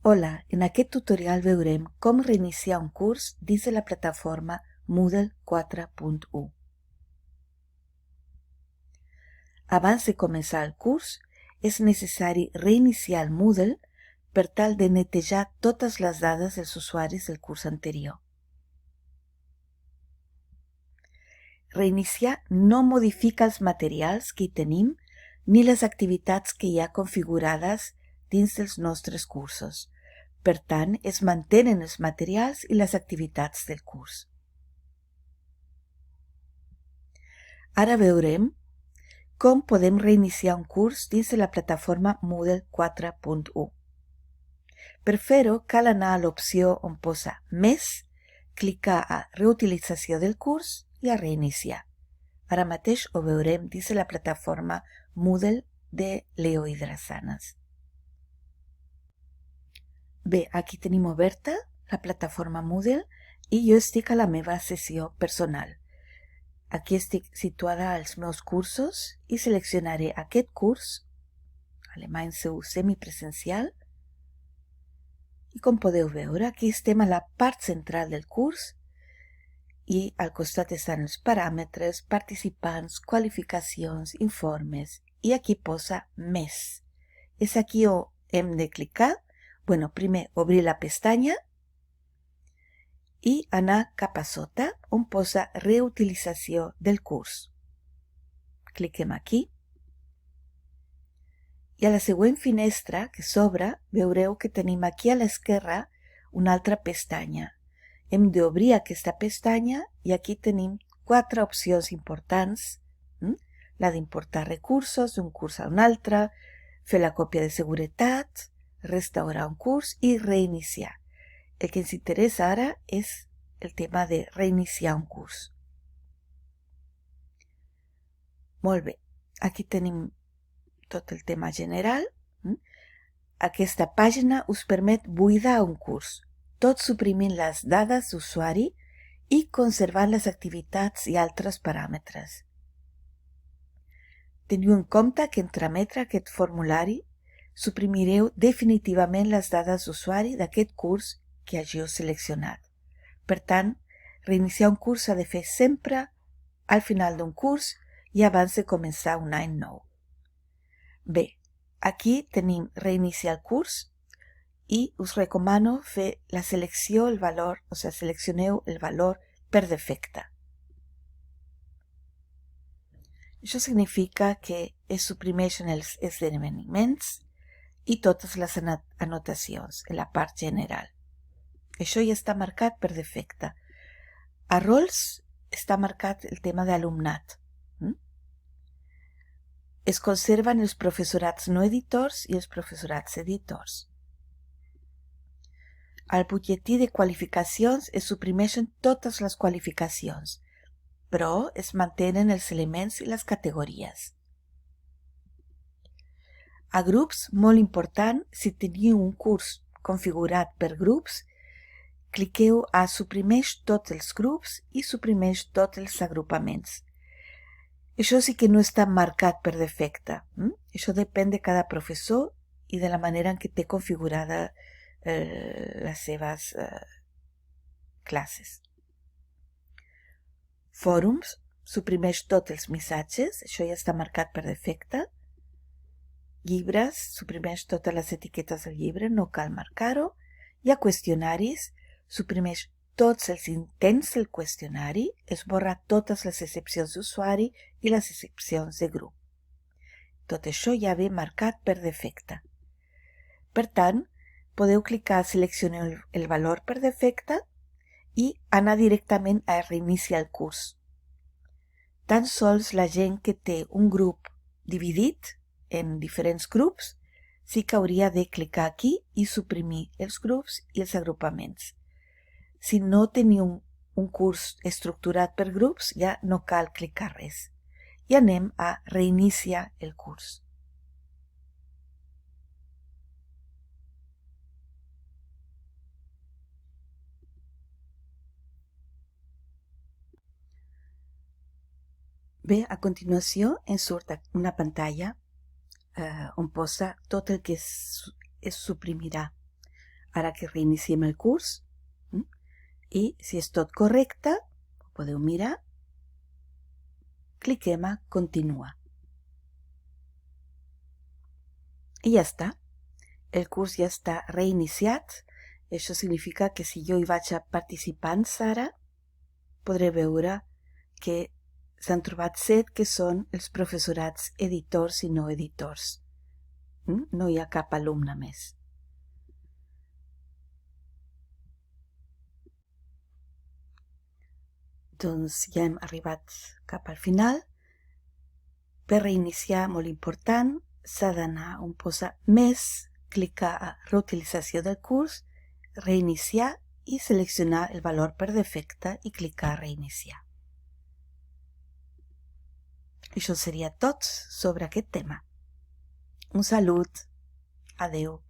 Hola, en aquest tutorial veurem com reiniciar un curs dins de la plataforma Moodle 4.1. Abans de començar el curs, és necessari reiniciar el Moodle per tal de netejar totes les dades dels usuaris del curs anterior. Reiniciar no modifica els materials que hi tenim ni les activitats que hi ha configurades dins dels nostres cursos. Per tant, es mantenen els materials i les activitats del curs. Ara veurem com podem reiniciar un curs dins de la plataforma Moodle 4.1. Per fer-ho, cal anar a l'opció on posa Més, clicar a Reutilització del curs i a Reiniciar. Ara mateix ho veurem dins de la plataforma Moodle de Leo Hidrasanas. Bé, aquí tenim oberta la plataforma Moodle i jo estic a la meva sessió personal. Aquí estic situada als meus cursos i seleccionaré aquest curs, Alemany C1 semipresencial, i com podeu veure, aquí estem a la part central del curs i al costat estan els paràmetres, participants, qualificacions, informes, i aquí posa Més. És aquí on hem de clicar. Primer obrir la pestanya i anar cap a sota on posa Reutilització del curs. Cliquem aquí. I a la següent finestra que s'obre veureu que tenim aquí a l'esquerra una altra pestanya. Hem d'obrir aquesta pestanya i aquí tenim 4 opcions importants. La d'importar recursos d'un curs a un altre, fer la còpia de seguretat, restaurar un curs i reiniciar. El que ens interessa ara és el tema de reiniciar un curs. Molt bé, aquí tenim tot el tema general. Aquesta pàgina us permet buidar un curs, tot suprimint les dades d'usuari i conservant les activitats i altres paràmetres. Teniu en compte que en trametre aquest formulari suprimireu definitivament les dades d'usuari d'aquest curs que hàgiu seleccionat. Per tant, reiniciar un curs s'ha de fer sempre al final d'un curs i abans de començar un any nou. Bé, aquí tenim reiniciar el curs i us recomano fer la selecció, el valor, seleccioneu el valor per defecte. Això significa que es suprimeixen els esdeveniments i totes les anotacions en la part general. Això ja està marcat per defecte. A rols està marcat el tema d'alumnat. Es conserven els professorats no editors i els professorats editors. Al butlletí de qualificacions es suprimeixen totes les qualificacions, però es mantenen els elements i les categories. A grups, molt important, si teniu un curs configurat per grups, cliqueu a suprimeix tots els grups i suprimeix tots els agrupaments. Això sí que no està marcat per defecte. Això depèn de cada professor i de la manera en què té configurada les seves classes. Fòrums, suprimeix tots els missatges, això ja està marcat per defecte. Llibres, suprimeix totes les etiquetes del llibre, no cal marcar-ho. I a qüestionaris, suprimeix tots els intents del qüestionari, esborra totes les excepcions d'usuari i les excepcions de grup. Tot això ja ve marcat per defecte. Per tant, podeu clicar a seleccionar el valor per defecte i anar directament a reiniciar el curs. Tan sols la gent que té un grup dividit en diferents grups sí que hauria de clicar aquí i suprimir els grups i els agrupaments. Si no teniu un curs estructurat per grups, ja no cal clicar res. I anem a reiniciar el curs. Bé, a continuació ens surt una pantalla on posa tot el que es suprimirà. Ara que reiniciem el curs. I si és tot correcte, ho podeu mirar, cliquem a continuar. I ja està. El curs ja està reiniciat. Això significa que si jo hi vaig a participants ara, podré veure que s'han trobat 7 que són els professorats editors i no editors. No hi ha cap alumne més. Doncs ja hem arribat cap al final. Per reiniciar, molt important, s'ha d'anar on posa més, clicar a reutilització del curs, reiniciar i seleccionar el valor per defecte i clicar a reiniciar. Això seria tot sobre aquest tema. Un salut. Adeu.